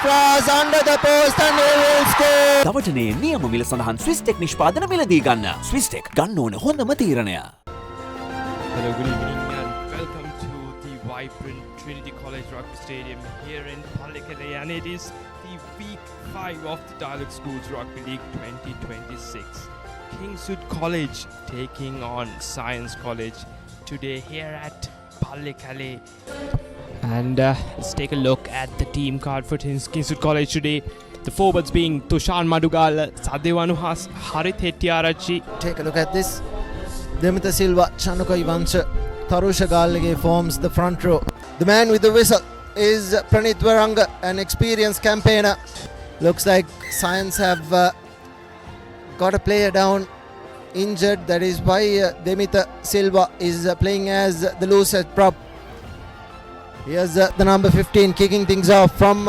Safras under the post and he will score. දවටනේ නියම මිල සඳහන් ස්විස්ටෙක් නිෂ්පාදන මිලදී ගන්න. ස්විස්ටෙක් ගන්න ඕන හොඳම තීරණය. Hello, good evening and welcome to the vibrant Trinity College Rugby Stadium here in Pallekele, and it is the week 5 of the Dialogue Schools Rugby League 2026. Kingswood College taking on Science College today here at Pallekele. And let's take a look at the team card for Kingswood College today. The forwards being Tushan Madugal, Sadevanuhas, Harith Hettiarachchi. Take a look at this. Demitha Silva, Chanuka Ivansha, Tarusha Gallige forms the front row. The man with the whistle is Pranit Varanga, an experienced campaigner. Looks like Science have got a player down injured. That is why Demitha Silva is playing as the loose head prop. Here's the number 15 kicking things off from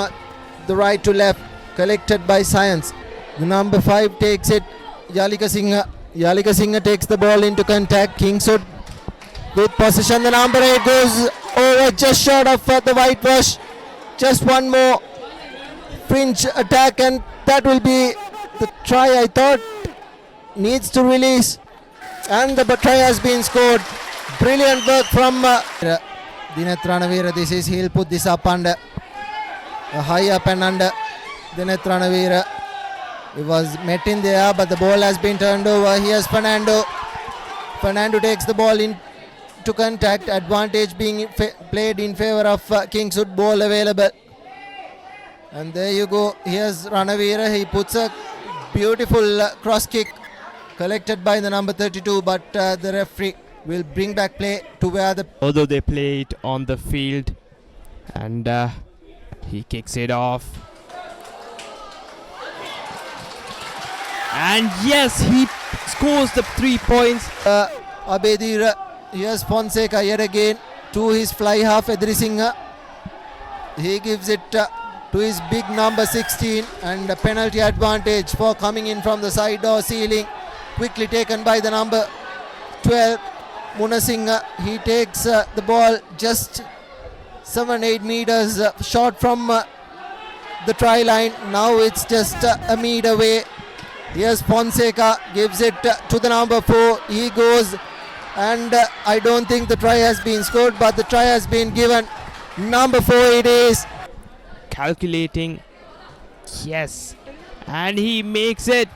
the right to left, collected by Science. The number 5 takes it, Yalika Singha. Yalika Singha takes the ball into contact. Kingswood with possession. The number 8 goes over just short of the whitewash. Just one more fringe attack and that will be the try. I thought needs to release and the try has been scored. Brilliant work from Dinath Ranavira. This is, he'll put this up under, high up and under. Dinath Ranavira. It was met in the air but the ball has been turned over. Here's Fernando. Fernando takes the ball into contact. Advantage being played in favor of Kingswood. Ball available. And there you go. Here's Ranavira. He puts a beautiful cross kick collected by the number 32 but the referee will bring back play to where the... Although they play it on the field, and he kicks it off. And yes, he scores the 3 points. Abedira. Here's Fonseca yet again to his fly half, Edri Singha. He gives it to his big number 16 and a penalty advantage for coming in from the side door ceiling. Quickly taken by the number 12, Munasingha. He takes the ball just 7-8 meters short from the try line. Now it's just a meter away. Here's Fonseca, gives it to the number 4. He goes and I don't think the try has been scored but the try has been given. Number 4 it is. Calculating. Yes. And he makes it.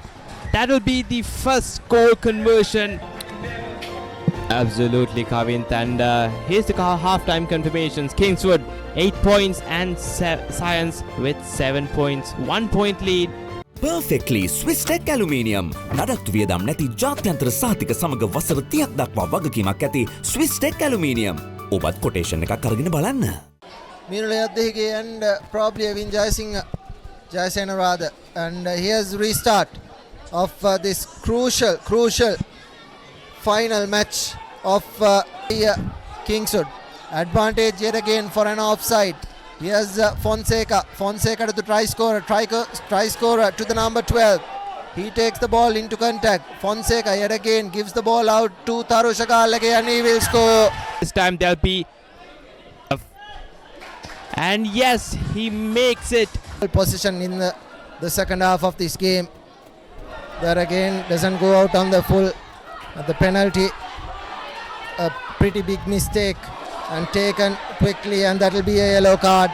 That will be the first goal conversion. Absolutely, Kavint. And here's the halftime confirmations. Kingswood 8 points and Science with 7 points. 1 point lead. Perfectly ස්විස්ටෙක් aluminium නඩත්තු වියදම් නැති ජාත්‍යන්තර සහතික සමග වසර 30ක් දක්වා වගකීමක් ඇති ස්විස්ටෙක් ඇලුමිනියම්. ඔබත් කොටේෂන් එකක් අරගෙන බලන්න. Minule Yadhige and probably Avin Jayasena rather. And here's restart of this crucial final match of Kingswood. Advantage yet again for an offside. Here's Fonseca to the try scorer to the number 12. He takes the ball into contact. Fonseca yet again gives the ball out to Tarusha Galage and he will score. This time there'll be and yes, he makes it. Position in the second half of this game. There again doesn't go out on the full. The penalty, a pretty big mistake and taken quickly and that will be a yellow card.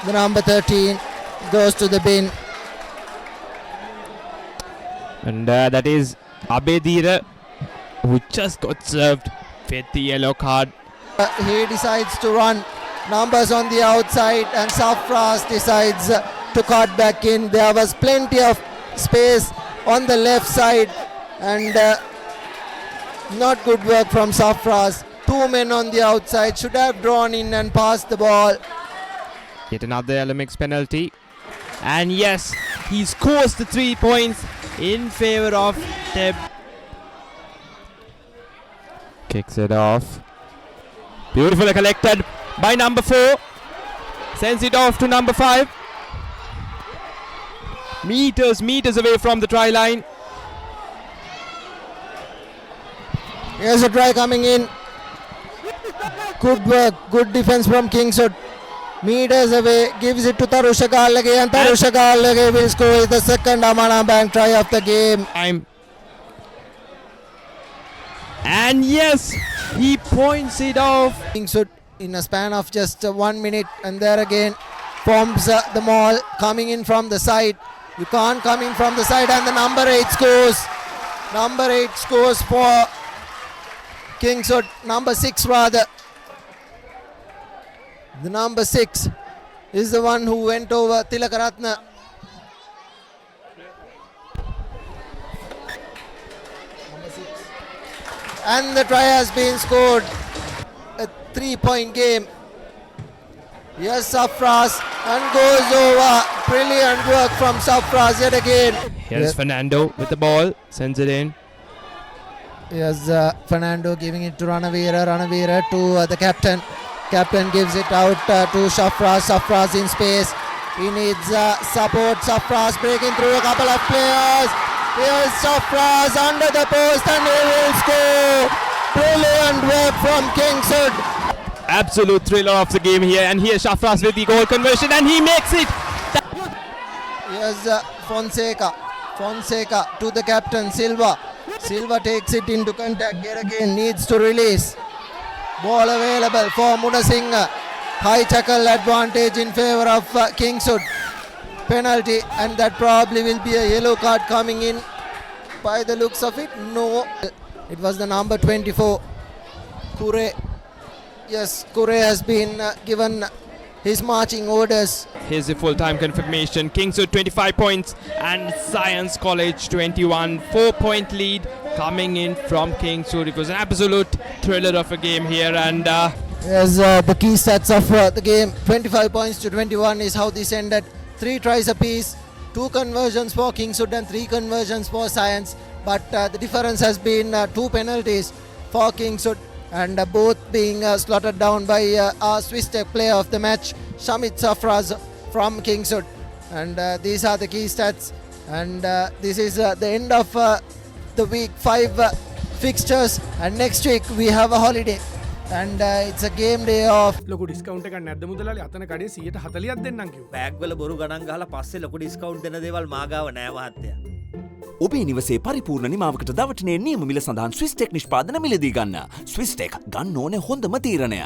The number 13 goes to the bin. And that is Abedira, who just got served with the yellow card. He decides to run numbers on the outside and Safras decides to cut back in. There was plenty of space on the left side and not good work from Safras. 2 men on the outside, should have drawn in and passed the ball. Yet another LMX penalty. And yes, he scores the 3 points in favor of Teb. Kicks it off. Beautifully collected by number 4. Sends it off to number 5. Meters away from the try line. Here's a try coming in. Good work, good defense from Kingswood. meters away, gives it to Tarusha Gallage, and Tarusha Gallage will score the second Amana Bank try of the game. Time. And yes, he points it off. Kingswood in a span of just 1 minute, and there again forms the maul coming in from the side. You can't come in from the side, and the number 8 scores. Number 8 scores for Kingswood. Number 6 rather. The number 6 is the one who went over Tilakaratna. And the try has been scored. A 3-point game. Yes, Safras, and goes over. Brilliant work from Safras yet again. Here's Fernando with the ball, sends it in. Yes, Fernando giving it to Ranavira. Ranavira to the captain. Captain gives it out to Safras. Safras in space. He needs support. Safras breaking through a couple of players. Here's Safras under the post, and he will score. Brilliant work from Kingswood. Absolute thriller of the game here, and here's Shafras with the goal conversion, and he makes it. Here's Fonseca. Fonseca to the captain Silva. Silva takes it into contact. Here again needs to release. Ball available for Munasinghe. High tackle advantage in favor of Kingswood. Penalty, and that probably will be a yellow card coming in by the looks of it. No, it was the number 24, Kure. Yes, Kure has been given his marching orders. Here's the full-time confirmation. Kingswood 25 points and Science College 21. 4-point lead coming in from Kingswood. It was an absolute thriller of a game here, and Yes, the key stats of the game. 25 points to 21 is how this ended. 3 tries apiece, 2 conversions for Kingswood and 3 conversions for Science. But the difference has been 2 penalties for Kingswood, and both being slotted down by our Swiss Tech player of the match, Shamit Safraz from Kingswood. And these are the key stats. And this is the end of the week 5 fixtures. And next week we have a holiday. And it's a game day off. ලොකු discount එකක් නැද්ද මුදලාලි අතන කඩේ 140ක් දෙන්නම් කිව්වා. Bag වල බොරු ගණන් ගහලා පස්සේ ලොකු ඩිස්කවුන්ට් දෙන දේවල් මාගාව නෑ මහත්තයා. ඔබේ නිවසේ පරිපූර්ණ නිමාවකට දවටනේ නියම මිල සඳහන් ස්විස් ටෙක් නිෂ්පාදන මිලදී ගන්න. ස්විස් ටෙක් ගන්න ඕනේ හොඳම තීරණය.